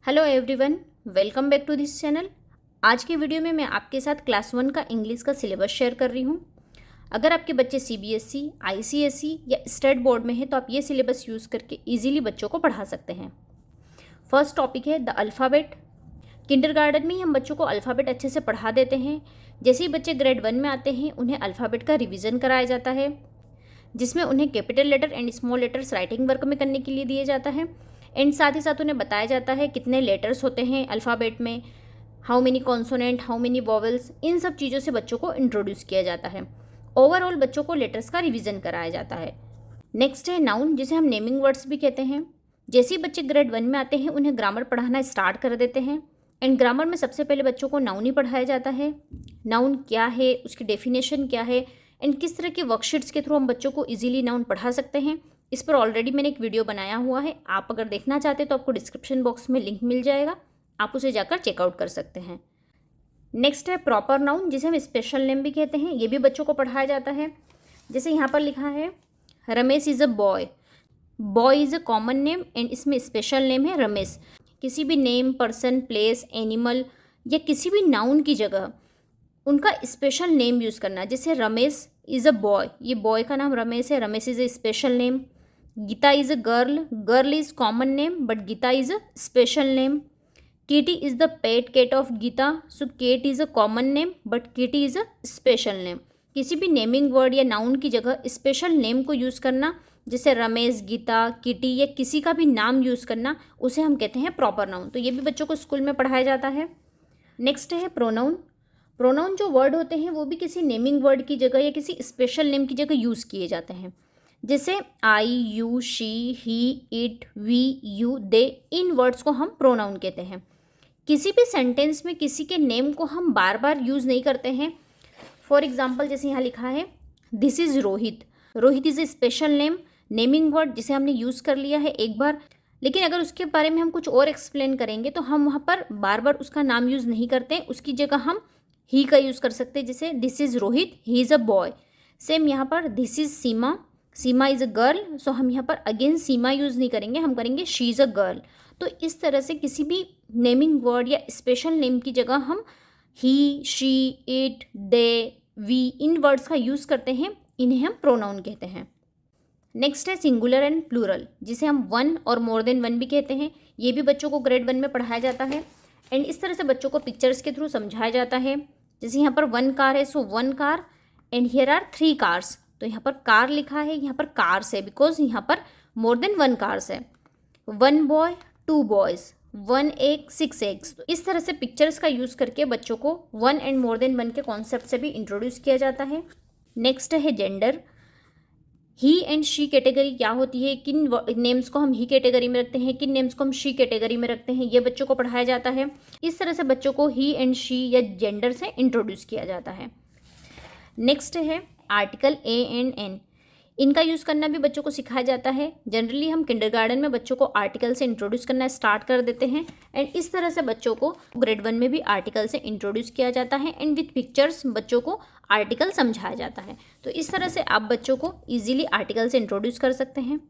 Hello everyone, welcome back to this channel. आज के video में मैं आपके साथ क्लास 1 का इंग्लिश का सिलेबस शेयर कर रही हूँ। अगर आपके बच्चे सीबीएसई, आईसीएसई या स्टेट बोर्ड में हैं तो आप ये सिलेबस यूज़ करके इजीली बच्चों को पढ़ा सकते हैं। फर्स्ट टॉपिक है द अल्फ़ाबेट। किंडरगार्टन में ही हम बच्चों को अल्फ़ाबेट अच्छे से पढ़ा देते हैं। जैसे ही बच्चे ग्रेड 1 में आते हैं उन्हें अल्फ़ाबेट का रिविज़न कराया जाता है, जिसमें उन्हें capital letter and small letters writing work में करने के लिए दिए जाता है। एंड साथ ही साथ उन्हें बताया जाता है कितने लेटर्स होते हैं अल्फ़ाबेट में, how many consonant, how many vowels, इन सब चीज़ों से बच्चों को इंट्रोड्यूस किया जाता है। ओवरऑल बच्चों को लेटर्स का रिवीजन कराया जाता है। नेक्स्ट है नाउन, जिसे हम नेमिंग वर्ड्स भी कहते हैं। जैसे ही बच्चे ग्रेड 1 में आते हैं उन्हें ग्रामर पढ़ाना स्टार्ट कर देते हैं। एंड ग्रामर में सबसे पहले बच्चों को नाउन ही पढ़ाया जाता है। नाउन क्या है, उसकी डेफिनेशन क्या है, एंड किस तरह के वर्कशीट्स के थ्रू हम बच्चों को इजीली नाउन पढ़ा सकते हैं, इस पर ऑलरेडी मैंने एक वीडियो बनाया हुआ है। आप अगर देखना चाहते हैं तो आपको डिस्क्रिप्शन बॉक्स में लिंक मिल जाएगा, आप उसे जाकर चेकआउट कर सकते हैं। नेक्स्ट है प्रॉपर नाउन, जिसे हम स्पेशल नेम भी कहते हैं। ये भी बच्चों को पढ़ाया जाता है। जैसे यहाँ पर लिखा है Ramesh is a boy. Boy is a common name and इसमें स्पेशल नेम है रमेश। किसी भी नेम, पर्सन, प्लेस, एनिमल या किसी भी नाउन की जगह उनका स्पेशल नेम यूज़ करना। जैसे रमेश इज़ अ बॉय, ये बॉय का नाम रमेश है, Ramesh is a special name. Geeta is a girl, girl is common name but Geeta is a special name. Katie is the pet cat of Geeta, so cat is a common name but Katie is a special name. किसी भी naming word या noun की जगह special name को use करना, जैसे Ramesh, Gita, kitty या किसी का भी नाम यूज़ करना, उसे हम कहते हैं प्रॉपर नाउन। तो ये भी बच्चों को स्कूल में पढ़ाया जाता है। नेक्स्ट है प्रोनाउन। प्रोनाउन जो वर्ड होते हैं वो भी किसी नेमिंग वर्ड की जगह या किसी स्पेशल नेम की जगह यूज़ किए जाते हैं। जैसे I, you, she, he, it, we, you, they, इन वर्ड्स को हम प्रोनाउन कहते हैं। किसी भी सेंटेंस में किसी के नेम को हम बार बार यूज़ नहीं करते हैं। फॉर एग्जाम्पल जैसे यहाँ लिखा है this is Rohit. Rohit is a special name, naming word जिसे हमने यूज़ कर लिया है एक बार, लेकिन अगर उसके बारे में हम कुछ और एक्सप्लेन करेंगे तो हम वहाँ पर बार बार उसका नाम यूज़ नहीं करते। उसकी जगह हम ही का यूज़ कर सकते हैं। जैसे this is Rohit, he is a boy. Same यहाँ पर this is Seema, Seema is a girl, so हम यहाँ पर अगेन सीमा यूज़ नहीं करेंगे, हम करेंगे शी इज़ अ गर्ल। तो इस तरह से किसी भी नेमिंग वर्ड या स्पेशल नेम की जगह हम he, she, it, they, we, इन वर्ड्स का यूज़ करते हैं। इन्हें हम प्रोनाउन कहते हैं। नेक्स्ट है सिंगुलर एंड प्लूरल, जिसे हम वन और मोर देन वन भी कहते हैं। ये भी बच्चों को ग्रेड 1 में पढ़ाया जाता है। एंड इस तरह से बच्चों को पिक्चर्स के थ्रू समझाया जाता है। जैसे यहाँ पर वन कार है, so one car and here are 3 cars. तो यहाँ पर कार लिखा है, यहाँ पर कार्स है, बिकॉज यहाँ पर मोर देन 1 कार्स है। 1 बॉय, 2 बॉयज़, 1 एग, 6 एग्स। तो इस तरह से पिक्चर्स का यूज़ करके बच्चों को 1 एंड मोर देन 1 के कॉन्सेप्ट से भी इंट्रोड्यूस किया जाता है। नेक्स्ट है gender. He and she category क्या होती है, किन नेम्स को हम ही कैटेगरी में रखते हैं, किन नेम्स को हम शी कैटेगरी में रखते हैं, ये बच्चों को पढ़ाया जाता है। इस तरह से बच्चों को ही एंड शी या जेंडर से इंट्रोड्यूस किया जाता है। नेक्स्ट है आर्टिकल ए एंड एन। इनका यूज़ करना भी बच्चों को सिखाया जाता है। जनरली हम किंडरगार्टन में बच्चों को आर्टिकल से इंट्रोड्यूस करना स्टार्ट कर देते हैं। एंड इस तरह से बच्चों को ग्रेड 1 में भी आर्टिकल से इंट्रोड्यूस किया जाता है। एंड विथ पिक्चर्स बच्चों को आर्टिकल समझाया जाता है। तो इस तरह से आप बच्चों को ईजिली आर्टिकल से इंट्रोड्यूस कर सकते हैं।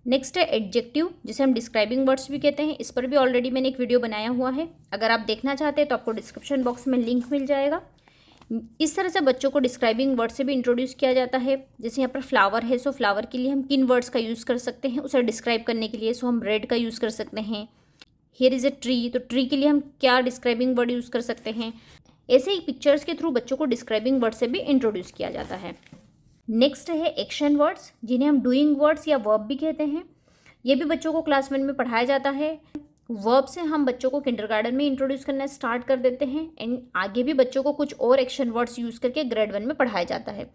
नेक्स्ट है एडजेक्टिव, जिसे हम डिस्क्राइबिंग वर्ड्स भी कहते हैं। इस पर भी ऑलरेडी मैंने एक वीडियो बनाया हुआ है, अगर आप देखना चाहते हैं तो आपको डिस्क्रिप्शन बॉक्स में लिंक मिल जाएगा। इस तरह से बच्चों को डिस्क्राइबिंग वर्ड से भी इंट्रोड्यूस किया जाता है। जैसे यहाँ पर फ्लावर है, सो फ्लावर के लिए हम किन वर्ड्स का यूज़ कर सकते हैं उसे डिस्क्राइब करने के लिए, सो हम रेड का यूज़ कर सकते हैं। हियर इज़ अ ट्री, तो ट्री के लिए हम क्या डिस्क्राइबिंग वर्ड यूज़ कर सकते हैं। ऐसे ही पिक्चर्स के थ्रू बच्चों को डिस्क्राइबिंग वर्ड से भी इंट्रोड्यूस किया जाता है। नेक्स्ट है एक्शन वर्ड्स, जिन्हें हम डूइंग वर्ड्स या वर्ब भी कहते हैं। ये भी बच्चों को क्लास 1 में पढ़ाया जाता है। वर्ब से हम बच्चों को किंडरगार्टन में इंट्रोड्यूस करना स्टार्ट कर देते हैं। एंड आगे भी बच्चों को कुछ और एक्शन वर्ड्स यूज़ करके ग्रेड 1 में पढ़ाया जाता है।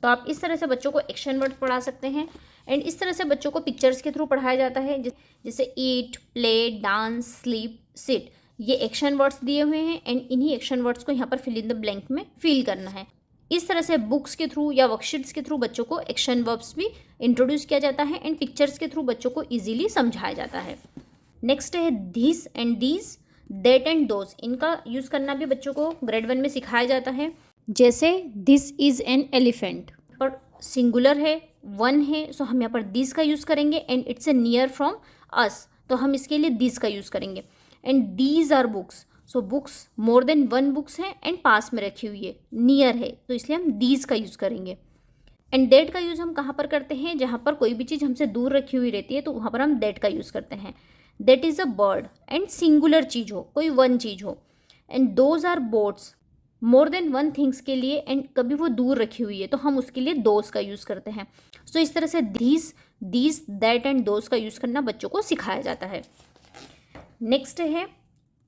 तो आप इस तरह से बच्चों को एक्शन वर्ड पढ़ा सकते हैं। एंड इस तरह से बच्चों को पिक्चर्स के थ्रू पढ़ाया जाता है। जैसे ईट, प्ले, डांस, स्लीप, सिट, ये एक्शन वर्ड्स दिए हुए हैं। एंड इन्हीं एक्शन वर्ड्स को यहाँ पर फिल इन द ब्लैंक में फिल करना है। इस तरह से बुक्स के थ्रू या वर्कशीट्स के थ्रू बच्चों को एक्शन वर्ब्स भी इंट्रोड्यूस किया जाता है। एंड पिक्चर्स के थ्रू बच्चों को ईजिली समझाया जाता है। नेक्स्ट है this and these, that and those. इनका यूज़ करना भी बच्चों को ग्रेड 1 में सिखाया जाता है। जैसे दिस इज़ एन एलिफेंट, पर सिंगुलर है, 1 है, सो हम यहाँ पर दिस का यूज़ करेंगे। And it's a near from us, तो हम इसके लिए दिस का यूज़ करेंगे। And these are books, so books more than one books हैं एंड पास में रखी हुई है, नियर है, तो इसलिए हम दीज का यूज़ करेंगे। एंड दैट का यूज़ हम कहाँ पर करते हैं, जहाँ पर कोई भी चीज़ हमसे दूर रखी हुई रहती है तो वहाँ पर हम दैट का यूज़ करते हैं। That is a bird, and singular चीज़ हो, कोई वन चीज़ हो। And those are boats, more than one things के लिए, एंड कभी वो दूर रखी हुई है तो हम उसके लिए दोज का यूज़ करते हैं। सो इस तरह से दीज, दैट एंड दोज का यूज़ करना बच्चों को सिखाया जाता है। नेक्स्ट है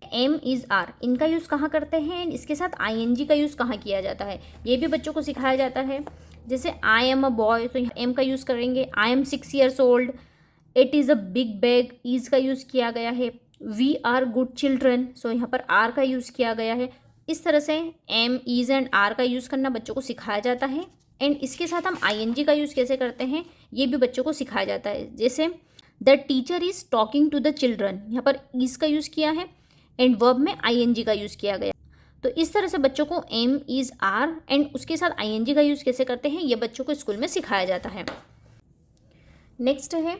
एम इज़ आर, इनका यूज़ कहाँ करते हैं, इसके साथ ING का यूज़ कहाँ किया जाता है, ये भी बच्चों को सिखाया जाता है। जैसे आई एम अ बॉय, तो यहाँ एम का यूज़ करेंगे। I am 6 years old, it is a big bag, is का यूज़ किया गया है। वी आर गुड चिल्ड्रन, सो यहाँ पर आर का यूज़ किया गया है। इस तरह से एम, इज़ एंड आर का यूज़ करना बच्चों को सिखाया जाता है। एंड इसके साथ हम ING का यूज़ कैसे करते हैं ये भी बच्चों को सिखाया जाता है। जैसे the teacher is talking to the children, यहाँ पर इज़ का यूज़ किया है एंड वर्ब में ING का यूज़ किया गया। तो इस तरह से बच्चों को एम, इज़, आर एंड उसके साथ ING का यूज़ कैसे करते हैं ये बच्चों को स्कूल में सिखाया जाता है। नेक्स्ट है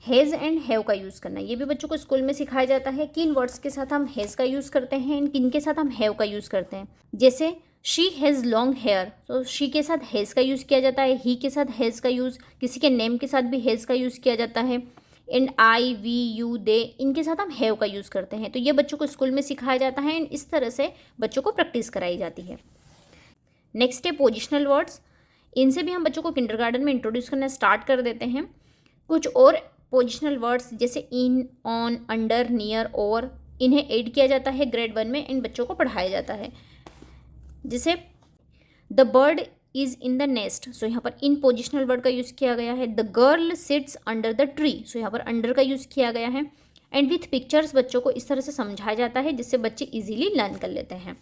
हैज़ एंड हैव का यूज़ करना, ये भी बच्चों को स्कूल में सिखाया जाता है। किन वर्ड्स के साथ हम हैज़ का यूज़ करते हैं एंड किन के साथ हम हैव का यूज़ करते हैं। जैसे शी हैज़ लॉन्ग हेयर, तो शी के साथ हैज़ का यूज़ किया जाता है। ही के साथ हैज़ का यूज़, किसी के नेम के साथ भी हैज़ का यूज़ किया जाता है। एंड आई, वी, यू, दे, इनके साथ हम हैव का यूज़ करते हैं। तो ये बच्चों को स्कूल में सिखाया जाता है एंड इस तरह से बच्चों को प्रैक्टिस कराई जाती है। नेक्स्ट है पोजिशनल वर्ड्स, इनसे भी हम बच्चों को किंडरगार्टन में इंट्रोड्यूस करना स्टार्ट कर देते हैं। कुछ और पोजिशनल वर्ड्स जैसे इन, ऑन, अंडर, नियर, ओवर, इन्हें ऐड किया जाता है ग्रेड 1 में, इन बच्चों को पढ़ाया जाता है। जैसे the bird is in the nest, so यहाँ पर इन पोजिशनल वर्ड का यूज़ किया गया है। The girl sits under the tree, so यहाँ पर अंडर का यूज़ किया गया है। एंड विथ पिक्चर्स बच्चों को इस तरह से समझाया जाता है जिससे बच्चे इजीली लर्न कर लेते हैं।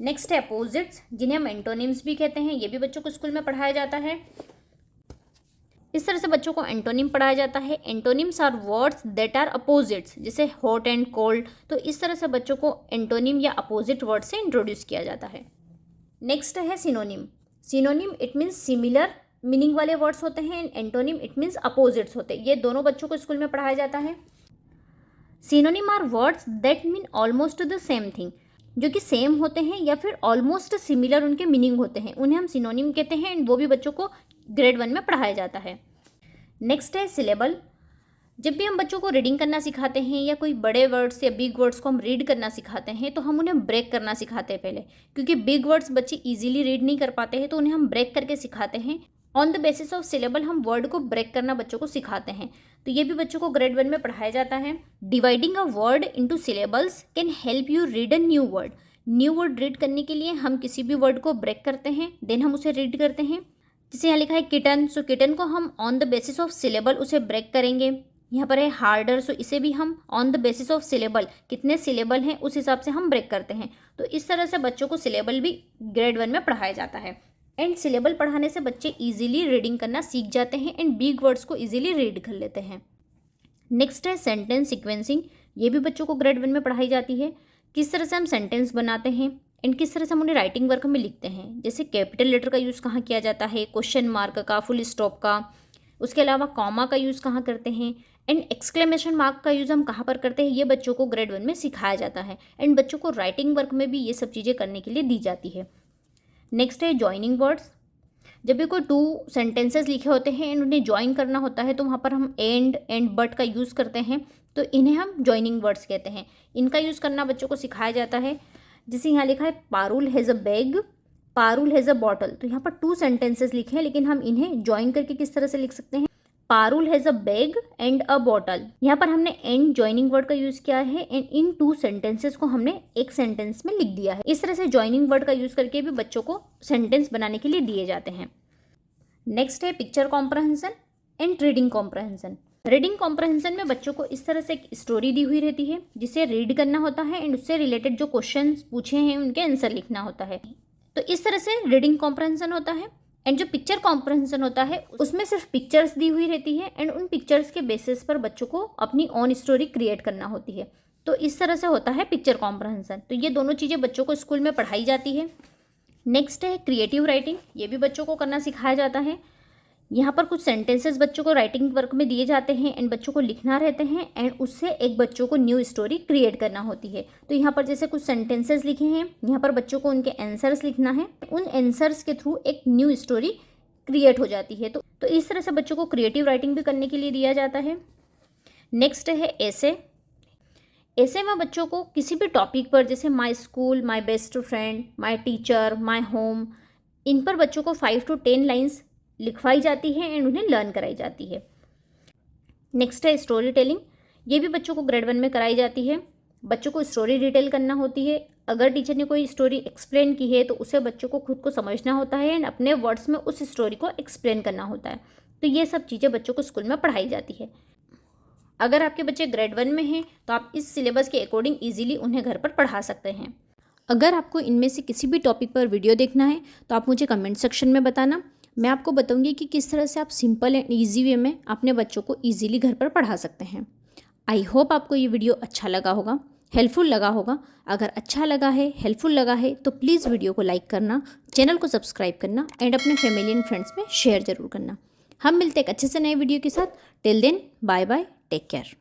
नेक्स्ट है अपोजिट्स, जिन्हें हम एंटोनिम्स भी कहते हैं, ये भी बच्चों को स्कूल में पढ़ाया जाता है। इस तरह से बच्चों को एंटोनिम पढ़ाया जाता है। Antonyms are words that are opposites, जैसे हॉट एंड कोल्ड, तो इस तरह से बच्चों को एंटोनिम या अपोजिट वर्ड से इंट्रोड्यूस किया जाता है। नेक्स्ट है synonym. Synonym it means similar meaning वाले वर्ड्स होते हैं and antonym it means opposites होते हैं। ये दोनों बच्चों को स्कूल में पढ़ाया जाता है। Synonym are words that mean almost the same thing, जो कि सेम होते हैं या फिर ऑलमोस्ट सिमिलर उनके मीनिंग होते हैं, उन्हें हम सिनोनिम कहते हैं एंड वो भी बच्चों को ग्रेड 1 में पढ़ाया जाता है। नेक्स्ट है सिलेबल। जब भी हम बच्चों को रीडिंग करना सिखाते हैं या कोई बड़े वर्ड्स या बिग वर्ड्स को हम रीड करना सिखाते हैं तो हम उन्हें ब्रेक करना सिखाते हैं पहले, क्योंकि बिग वर्ड्स बच्चे इजीली रीड नहीं कर पाते हैं, तो उन्हें हम ब्रेक करके सिखाते हैं। On the basis of syllable हम वर्ड को ब्रेक करना बच्चों को सिखाते हैं, तो ये भी बच्चों को ग्रेड 1 में पढ़ाया जाता है। Dividing a word into syllables can help you read a new word. New word read करने के लिए हम किसी भी वर्ड को ब्रेक करते हैं, देन हम उसे रीड करते हैं। जैसे यहाँ लिखा है किटन, सो किटन को हम on the basis of syllable उसे ब्रेक करेंगे। यहाँ पर है हार्डर, सो इसे भी हम on the basis of syllable, कितने सिलेबल हैं उस हिसाब से हम ब्रेक करते हैं। तो इस तरह से बच्चों को सिलेबल भी ग्रेड 1 में पढ़ाया जाता है। एंड सिलेबल पढ़ाने से बच्चे इजीली रीडिंग करना सीख जाते हैं एंड बिग वर्ड्स को इजीली रीड कर लेते हैं। नेक्स्ट है सेंटेंस सीक्वेंसिंग, ये भी बच्चों को ग्रेड 1 में पढ़ाई जाती है। किस तरह से हम सेंटेंस बनाते हैं एंड किस तरह से हम उन्हें राइटिंग वर्क में लिखते हैं। जैसे कैपिटल लेटर का यूज़ कहाँ किया जाता है, क्वेश्चन मार्क का, फुल स्टॉप का, उसके अलावा कॉमा का यूज़ कहाँ करते हैं एंड एक्सक्लेमेशन मार्क का यूज़ हम कहाँ पर करते हैं, ये बच्चों को ग्रेड 1 में सिखाया जाता है। एंड बच्चों को राइटिंग वर्क में भी ये सब चीज़ें करने के लिए दी जाती है। नेक्स्ट है जॉइनिंग वर्ड्स। जब भी कोई 2 सेंटेंसेस लिखे होते हैं एंड उन्हें ज्वाइन करना होता है तो वहाँ पर हम एंड बट का यूज़ करते हैं, तो इन्हें हम जॉइनिंग वर्ड्स कहते हैं। इनका यूज़ करना बच्चों को सिखाया जाता है। जैसे यहाँ लिखा है Parul has a bag, Parul has a bottle, तो यहाँ पर 2 सेंटेंसेस लिखे हैं लेकिन हम इन्हें ज्वाइन करके किस तरह से लिख सकते हैं, Parul has a bag and a bottle. यहाँ पर हमने एंड जॉइनिंग वर्ड का यूज़ किया है एंड इन 2 सेंटेंसेस को हमने एक सेंटेंस में लिख दिया है। इस तरह से जॉइनिंग वर्ड का यूज़ करके भी बच्चों को सेंटेंस बनाने के लिए दिए जाते हैं। नेक्स्ट है picture comprehension and reading comprehension. Reading comprehension में बच्चों को इस तरह से एक स्टोरी दी हुई रहती है जिसे रीड करना होता है एंड उससे रिलेटेड जो क्वेश्चन पूछे हैं उनके आंसर लिखना होता है। तो इस तरह से रीडिंग कॉम्प्रहेंशन होता है। एंड जो पिक्चर कॉम्प्रहेंशन होता है उसमें सिर्फ पिक्चर्स दी हुई रहती है एंड उन पिक्चर्स के बेसिस पर बच्चों को अपनी ओन स्टोरी क्रिएट करना होती है। तो इस तरह से होता है पिक्चर कॉम्प्रहेंशन। तो ये दोनों चीज़ें बच्चों को स्कूल में पढ़ाई जाती है। नेक्स्ट है क्रिएटिव राइटिंग, ये भी बच्चों को करना सिखाया जाता है। यहाँ पर कुछ सेंटेंसेस बच्चों को राइटिंग वर्क में दिए जाते हैं एंड बच्चों को लिखना रहते हैं एंड उससे एक बच्चों को न्यू स्टोरी क्रिएट करना होती है। तो यहाँ पर जैसे कुछ सेंटेंसेस लिखे हैं, यहाँ पर बच्चों को उनके आंसर्स लिखना है, उन आंसर्स के थ्रू एक न्यू स्टोरी क्रिएट हो जाती है। तो इस तरह से बच्चों को क्रिएटिव राइटिंग भी करने के लिए दिया जाता है। नेक्स्ट है एसे। ऐसे में बच्चों को किसी भी टॉपिक पर, जैसे my school, my best friend, my teacher, my home, इन पर बच्चों को 5 to 10 लाइन्स लिखवाई जाती है एंड उन्हें लर्न कराई जाती है। नेक्स्ट है स्टोरी टेलिंग। ये भी बच्चों को ग्रेड 1 में कराई जाती है। बच्चों को स्टोरी डिटेल करना होती है। अगर टीचर ने कोई स्टोरी एक्सप्लेन की है तो उसे बच्चों को खुद को समझना होता है एंड अपने वर्ड्स में उस स्टोरी को एक्सप्लेन करना होता है। तो ये सब चीज़ें बच्चों को स्कूल में पढ़ाई जाती है। अगर आपके बच्चे ग्रेड 1 में हैं तो आप इस सिलेबस के अकॉर्डिंग ईजिली उन्हें घर पर पढ़ा सकते हैं। अगर आपको इनमें से किसी भी टॉपिक पर वीडियो देखना है तो आप मुझे कमेंट सेक्शन में बताना। मैं आपको बताऊंगी कि किस तरह से आप सिंपल एंड ईजी वे में अपने बच्चों को ईजिली घर पर पढ़ा सकते हैं। आई होप आपको ये वीडियो अच्छा लगा होगा, हेल्पफुल लगा होगा। अगर अच्छा लगा है, हेल्पफुल लगा है तो प्लीज़ वीडियो को लाइक करना, चैनल को सब्सक्राइब करना एंड अपने फैमिली एंड फ्रेंड्स में शेयर ज़रूर करना। हम मिलते हैं एक अच्छे से नए वीडियो के साथ। Till then, bye bye, take care.